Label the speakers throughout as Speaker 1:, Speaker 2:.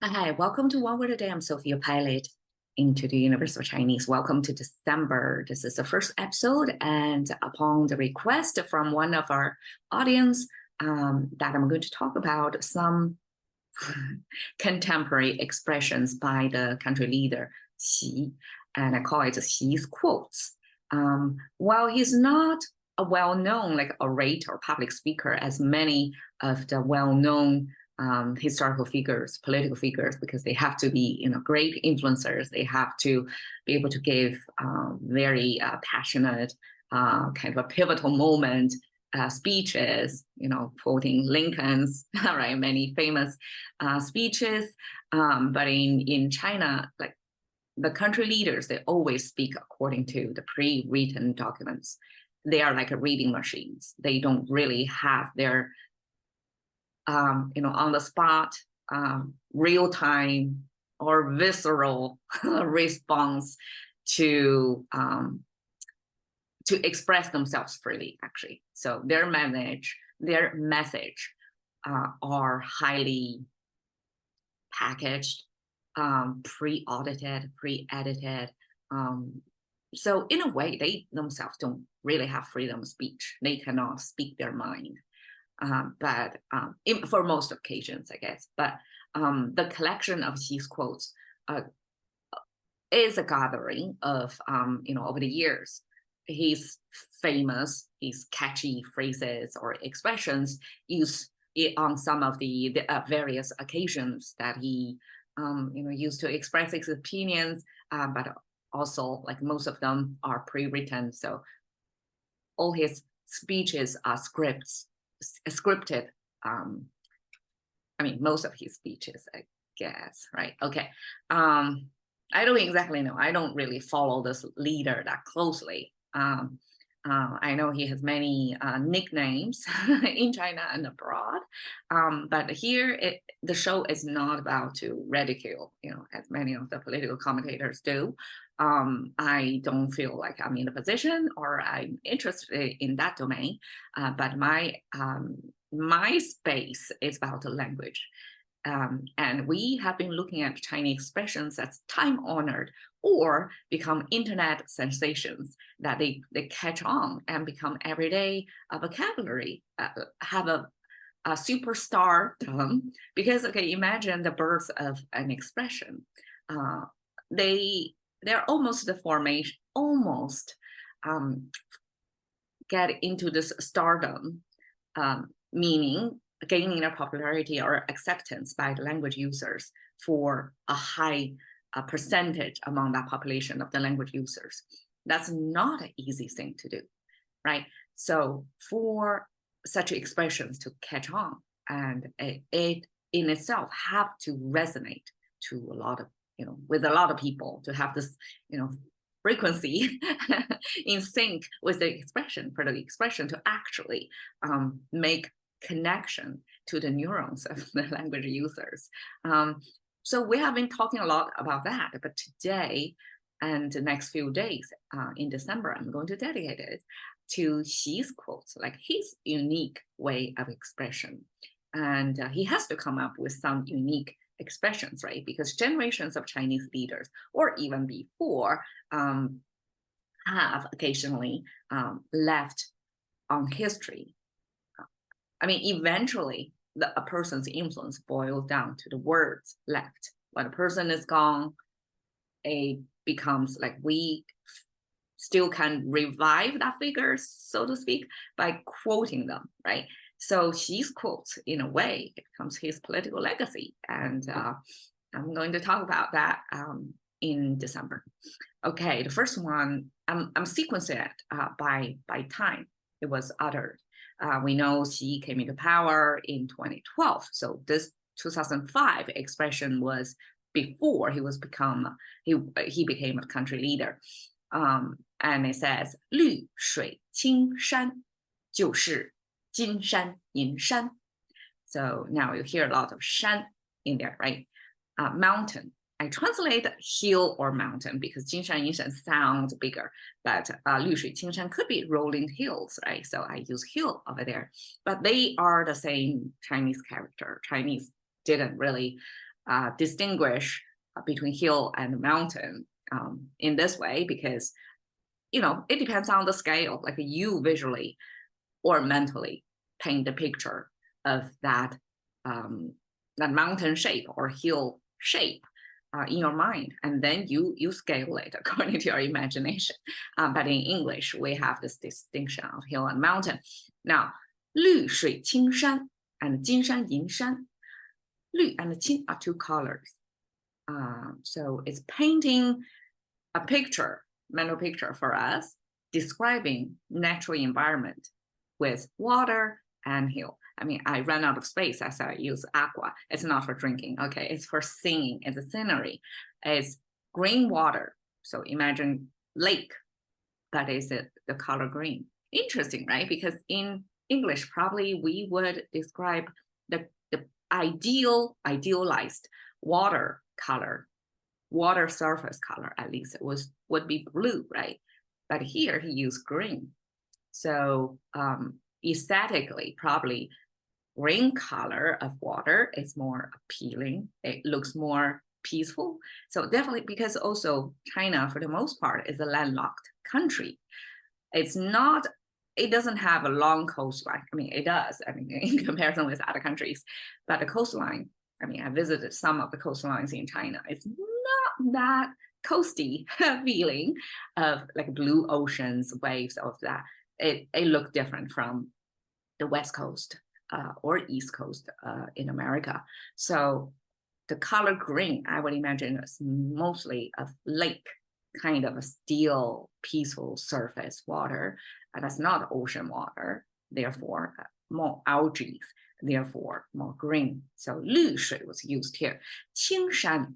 Speaker 1: Hi, welcome to One Word a Day. I'm Sophia Pilot into the Universal Chinese. Welcome to December. This is the first episode, and upon the request from one of our audience, that I'm going to talk about some contemporary expressions by the country leader Xi, and I call it Xi's quotes. While he's not a well-known like orator or public speaker as many of the well-known historical figures, political figures, because they have to be, great influencers. They have to be able to give very passionate, kind of a pivotal moment speeches, quoting Lincoln's, right, many famous speeches. But in China, like the country leaders, they always speak according to the pre-written documents. They are like reading machines. They don't really have their on the spot, real time or visceral response to express themselves freely, actually. So their message are highly packaged, pre-audited, pre-edited. So in a way, they themselves don't really have freedom of speech. They cannot speak their mind. But for most occasions, I guess. But the collection of Xi's quotes is a gathering of, over the years, his famous, his catchy phrases or expressions used on some of the various occasions that he, used to express his opinions, but also, like most of them are pre-written. So all his speeches are scripted. Most of his speeches, I guess, right? Okay. I don't exactly know. I don't really follow this leader that closely. I know he has many nicknames in China and abroad, but here the show is not about to ridicule, as many of the political commentators do. I don't feel like I'm in a position or I'm interested in that domain, but my space is about the language. And we have been looking at Chinese expressions that's time-honored or become internet sensations that they catch on and become everyday vocabulary, have a superstar term. Because, okay, imagine the birth of an expression. They're almost the formation, get into this stardom, meaning gaining a popularity or acceptance by the language users for a high percentage among that population of the language users. That's not an easy thing to do, right? So for such expressions to catch on, and it in itself have to resonate to a lot of, with a lot of people, to have this, frequency in sync with the expression, for the expression to actually make connection to the neurons of the language users. So we have been talking a lot about that, but today and the next few days in December, I'm going to dedicate it to Xi's quotes, like his unique way of expression. And he has to come up with some unique expressions, right? Because generations of Chinese leaders, or even before, have occasionally left on history. Eventually, a person's influence boils down to the words left. When a person is gone, it becomes like we still can revive that figure, so to speak, by quoting them, right? So Xi's quotes, in a way, it becomes his political legacy. And I'm going to talk about that in December. Okay, the first one, I'm sequencing it by time it was uttered. We know Xi came into power in 2012. So this 2005 expression was before he became a country leader. And it says, 绿水青山就是金山银山. So now you hear a lot of shan in there, right? Mountain. I translate hill or mountain because 金山银山 sounds bigger, but 绿水青山 could be rolling hills, right? So I use hill over there, but they are the same Chinese character. Chinese didn't really distinguish between hill and mountain in this way, because it depends on the scale. Like you visually or mentally paint the picture of that mountain shape or hill shape in your mind, and then you scale it according to your imagination. But in English, we have this distinction of hill and mountain. Now, 绿水青山 and 金山银山. 绿 and 青 are two colors. So it's painting a picture, mental picture for us, describing natural environment with water and hill. I mean, I ran out of space as I use aqua. It's not for drinking, okay? It's for singing. It's a scenery. It's green water. So imagine lake, but is it the color green? Interesting, right? Because in English, probably we would describe the idealized water color, water surface color, at least would be blue, right? But here he used green. So aesthetically, probably green color of water is more appealing. It looks more peaceful. So definitely, because also China, for the most part, is a landlocked country. It doesn't have a long coastline. I mean, it does, in comparison with other countries. But the coastline, I visited some of the coastlines in China. It's not that coasty feeling of like blue oceans, waves of that. It looked different from the West Coast or East Coast in America. So the color green, I would imagine, is mostly a lake, kind of a still, peaceful surface water. And that's not ocean water, therefore more algae, therefore more green. So 绿水 was used here. 青山,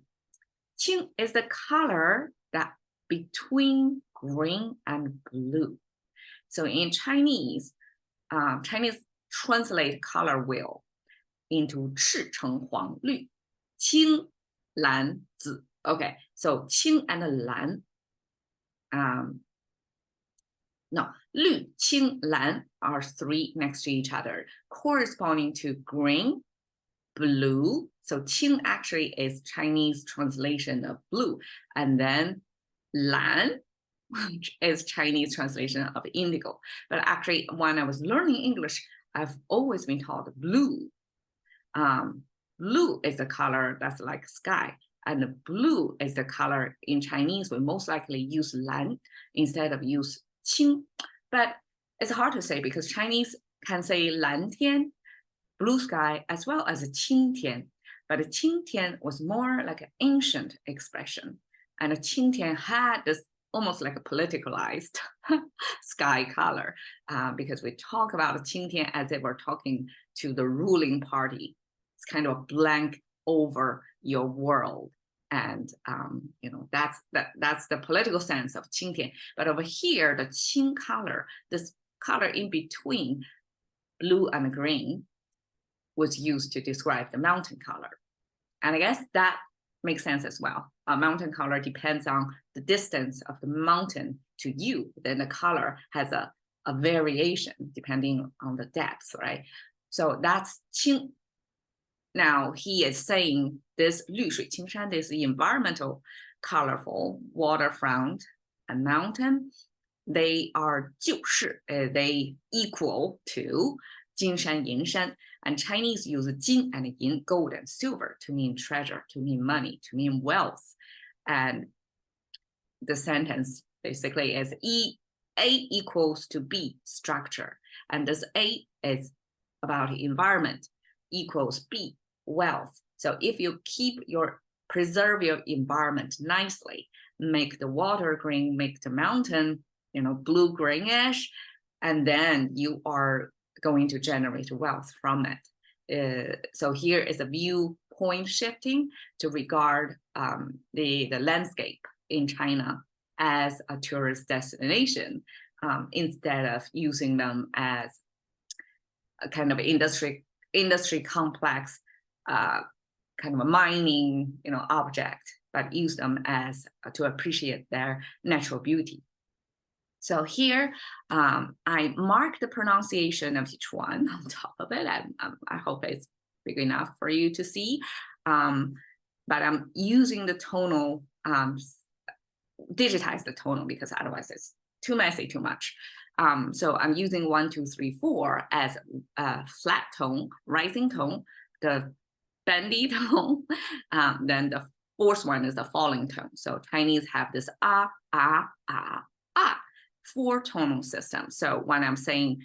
Speaker 1: 青 is the color that between green and blue. So in Chinese, Chinese translate color wheel into 赤橙黄绿, 青蓝紫. Okay, so 青 and 蓝. No, 绿, 青, 蓝 are three next to each other, corresponding to green, blue. So 青 actually is Chinese translation of blue, and then 蓝, which is Chinese translation of indigo. But actually, when I was learning English, I've always been taught blue. Blue is the color that's like sky, and blue is the color in Chinese we most likely use 蓝 instead of use 青. But it's hard to say because Chinese can say 蓝天, blue sky, as well as 青天. But 青天 was more like an ancient expression, and 青天 had this almost like a politicalized sky color, because we talk about 青天as if we're talking to the ruling party. It's kind of a blank over your world. And that's the political sense of 青天. But over here, the 青 color, this color in between blue and green, was used to describe the mountain color. And I guess that makes sense as well. A mountain color depends on the distance of the mountain to you. Then the color has a variation depending on the depth, right? So that's 青. Now he is saying this 绿水青山, this environmental, colorful waterfront and mountain, they are 就是, they equal to 金山银山. And Chinese use 金 and yin, gold and silver, to mean treasure, to mean money, to mean wealth. And the sentence basically is A equals to B, structure. And this A is about environment, equals B, wealth. So if you preserve your environment nicely, make the water green, make the mountain, blue greenish, and then you are going to generate wealth from it. So here is a viewpoint shifting to regard the landscape in China as a tourist destination, instead of using them as a kind of industry complex, kind of a mining object, but use them as to appreciate their natural beauty. So here, I mark the pronunciation of each one on top of it, and I hope it's big enough for you to see. but I'm using the tonal, digitize the tonal because otherwise it's too messy, too much. So I'm using 1, 2, 3, 4 as a flat tone, rising tone, the bendy tone, then the fourth one is the falling tone. So Chinese have this ah, 4 tonal system. So when I'm saying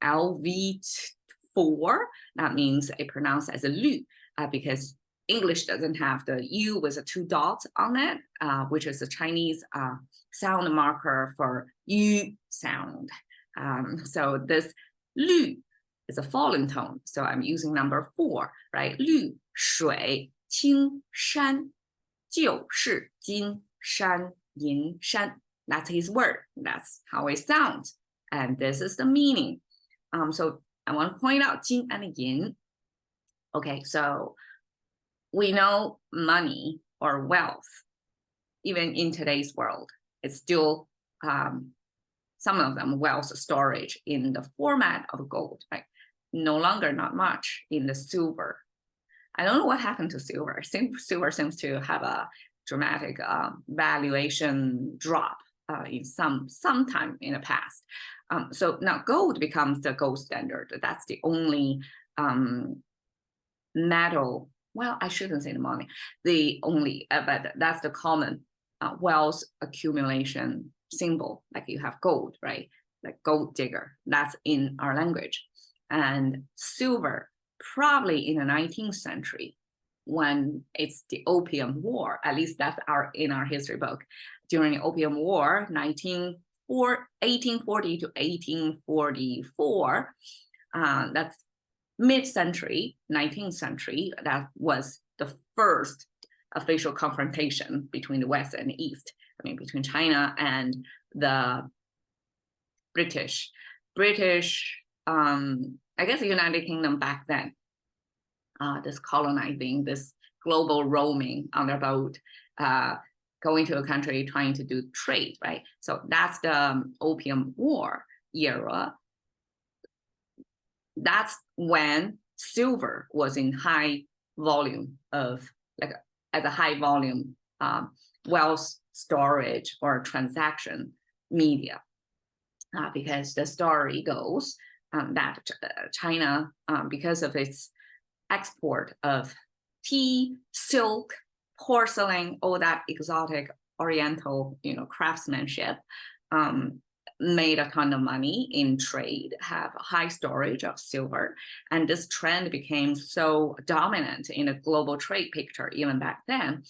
Speaker 1: LV4, that means it pronounced as a lu, because English doesn't have the U with the 2 dots on it, which is the Chinese sound marker for U sound. So this lu is a falling tone. So I'm using number 4, right? 绿水青山就是金山银山. That's his word. That's how it sounds. And this is the meaning. So I want to point out 金 and 银. Okay, so we know money or wealth, even in today's world, it's still some of them wealth storage in the format of gold, right? No longer not much in the silver. I don't know what happened to silver. Silver seems to have a dramatic valuation drop in some time in the past. So now gold becomes the gold standard. That's the only metal. Well, I shouldn't say the money. The only, but that's the common wealth accumulation symbol. Like you have gold, right? Like gold digger. That's in our language. And silver, probably in the 19th century, when it's the Opium War. At least that's in our history book. During the Opium War, 1840 to 1844. That's mid-century, 19th century. That was the first official confrontation between the West and the East. I mean, between China and the British. I guess the United Kingdom back then, this colonizing, this global roaming on their boat, going to a country trying to do trade, right? So that's the Opium War era. That's when silver was in high volume of, like, as a high volume wealth storage or transaction media. Because the story goes that China, because of its export of tea, silk, porcelain, all that exotic Oriental, craftsmanship, made a ton of money in trade, have high storage of silver. And this trend became so dominant in the global trade picture, even back then,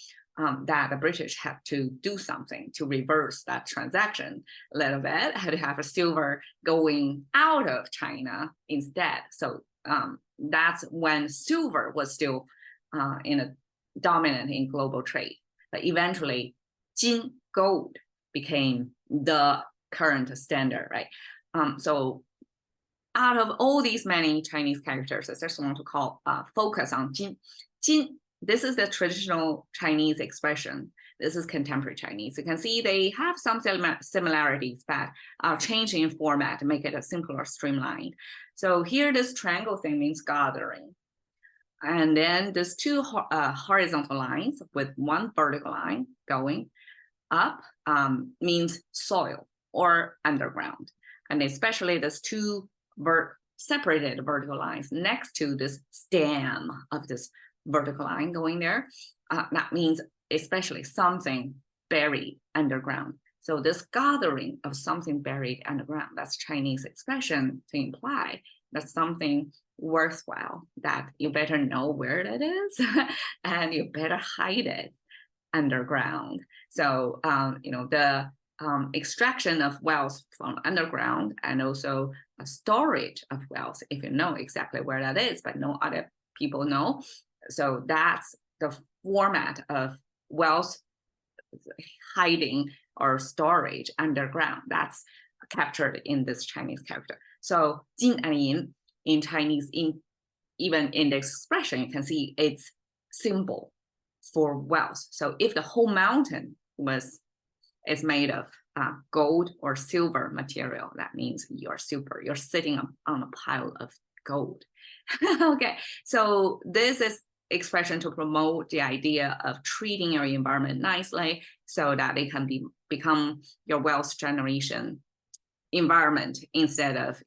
Speaker 1: that the British had to do something to reverse that transaction a little bit, had to have a silver going out of China instead. So that's when silver was still dominant in global trade. But eventually, Jin, gold, became the current standard, right? So out of all these many Chinese characters, I just want to focus on Jin. Jin, this is the traditional Chinese expression. This is contemporary Chinese. You can see they have some similarities, but changing in format to make it a simpler, streamlined. So here, this triangle thing means gathering. And then there's 2 horizontal lines with 1 vertical line going up means soil or underground. And especially there's 2 separated vertical lines next to this stem of this vertical line going there. That means especially something buried underground. So this gathering of something buried underground, that's Chinese expression to imply that something worthwhile, that you better know where it is and you better hide it underground. So, the extraction of wealth from underground and also a storage of wealth, if you know exactly where that is, but no other people know. So that's the format of wealth hiding or storage underground. That's captured in this Chinese character. So Jin and Yin in Chinese, even in the expression, you can see it's symbol for wealth. So if the whole mountain is made of gold or silver material, that means you're sitting on a pile of gold. Okay, so this is expression to promote the idea of treating your environment nicely so that it can become your wealth generation environment instead of,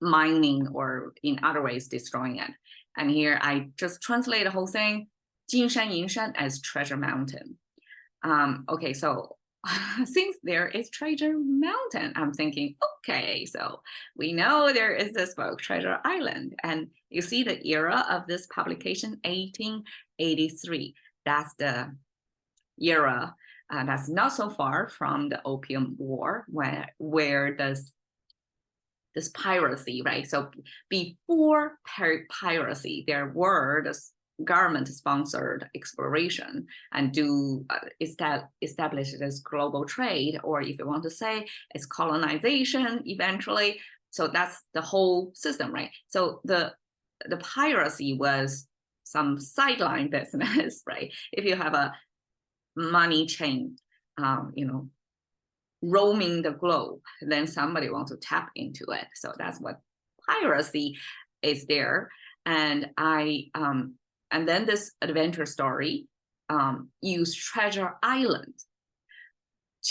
Speaker 1: mining or in other ways destroying it. And here I just translate the whole thing, 金山银山 as treasure mountain. Okay, so since there is treasure mountain, I'm thinking, okay, so we know there is this book, Treasure Island, and you see the era of this publication, 1883. That's the era that's not so far from the Opium War, where this piracy, right? So before piracy, there were this government-sponsored exploration and establish this global trade, or if you want to say, it's colonization eventually. So that's the whole system, right? So the piracy was some sideline business, right? If you have a money chain, roaming the globe, then somebody wants to tap into it. So that's what piracy is there. And and then this adventure story used Treasure Island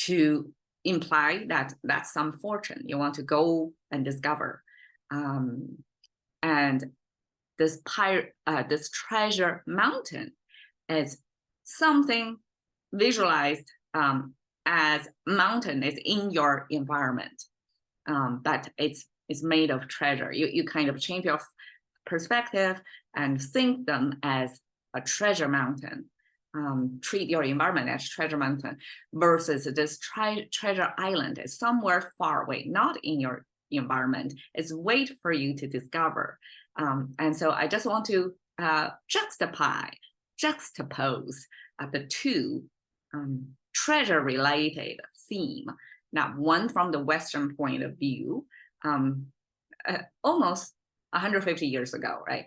Speaker 1: to imply that that's some fortune you want to go and discover. And this treasure mountain is something visualized as mountain is in your environment, but it's made of treasure. You kind of change your perspective and think them as a treasure mountain. Treat your environment as treasure mountain versus this treasure island is somewhere far away, not in your environment. It's wait for you to discover. And so I just want to juxtapose the two treasure-related theme. Now, one from the Western point of view, almost 150 years ago, right?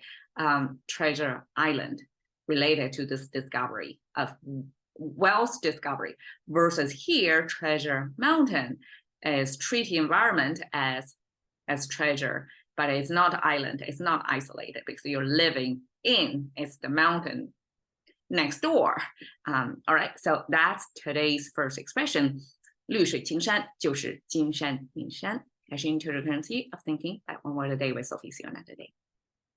Speaker 1: Treasure Island related to this discovery of wealth discovery versus here, Treasure Mountain is treat environment as treasure, but it's not island, it's not isolated because you're living in, it's the mountain next door. All right, so that's today's first expression. 绿水青山就是金山银山. Cash into the currency of thinking by one word a day with Sophie. See you another day.